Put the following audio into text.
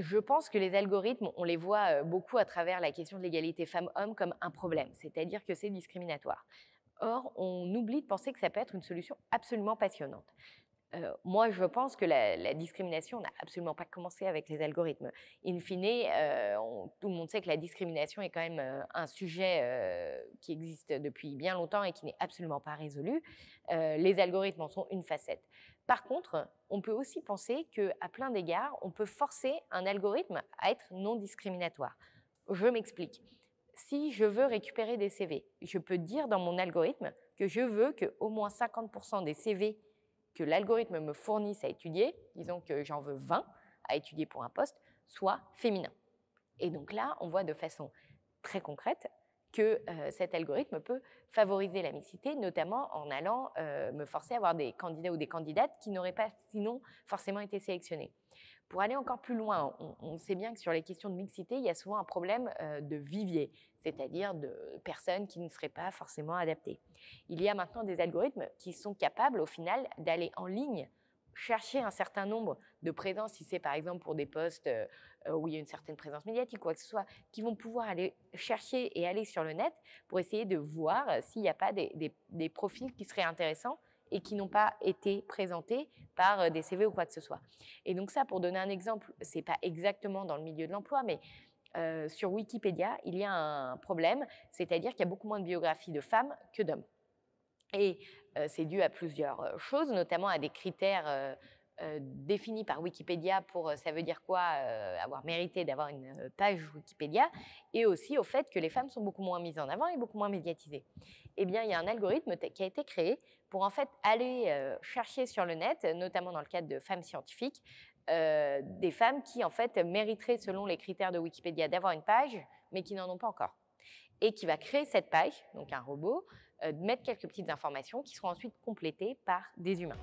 Je pense que les algorithmes, on les voit beaucoup à travers la question de l'égalité femmes-hommes comme un problème, c'est-à-dire que c'est discriminatoire. Or, on oublie de penser que ça peut être une solution absolument passionnante. Moi, je pense que la discrimination n'a absolument pas commencé avec les algorithmes. In fine, tout le monde sait que la discrimination est quand même un sujet qui existe depuis bien longtemps et qui n'est absolument pas résolu. Les algorithmes en sont une facette. Par contre, on peut aussi penser qu'à plein d'égards, on peut forcer un algorithme à être non discriminatoire. Je m'explique. Si je veux récupérer des CV, je peux dire dans mon algorithme que je veux qu'au moins 50% des CV que l'algorithme me fournisse à étudier, disons que j'en veux 20 à étudier pour un poste, soient féminins. Et donc là, on voit de façon très concrète que cet algorithme peut favoriser la mixité, notamment en allant me forcer à avoir des candidats ou des candidates qui n'auraient pas sinon forcément été sélectionnés. Pour aller encore plus loin, on sait bien que sur les questions de mixité, il y a souvent un problème de vivier, c'est-à-dire de personnes qui ne seraient pas forcément adaptées. Il y a maintenant des algorithmes qui sont capables au final d'aller en ligne chercher un certain nombre de présences, si c'est par exemple pour des postes où il y a une certaine présence médiatique, quoi que ce soit, qui vont pouvoir aller chercher et aller sur le net pour essayer de voir s'il n'y a pas des profils qui seraient intéressants et qui n'ont pas été présentés par des CV ou quoi que ce soit. Et donc ça, pour donner un exemple, ce n'est pas exactement dans le milieu de l'emploi, mais sur Wikipédia, il y a un problème, c'est-à-dire qu'il y a beaucoup moins de biographies de femmes que d'hommes. Et c'est dû à plusieurs choses, notamment à des critères définis par Wikipédia pour ça veut dire quoi avoir mérité d'avoir une page Wikipédia, et aussi au fait que les femmes sont beaucoup moins mises en avant et beaucoup moins médiatisées. Eh bien, il y a un algorithme qui a été créé pour en fait aller chercher sur le net, notamment dans le cadre de femmes scientifiques, des femmes qui en fait mériteraient selon les critères de Wikipédia d'avoir une page, mais qui n'en ont pas encore. Et qui va créer cette page, donc un robot, mettre quelques petites informations qui seront ensuite complétées par des humains.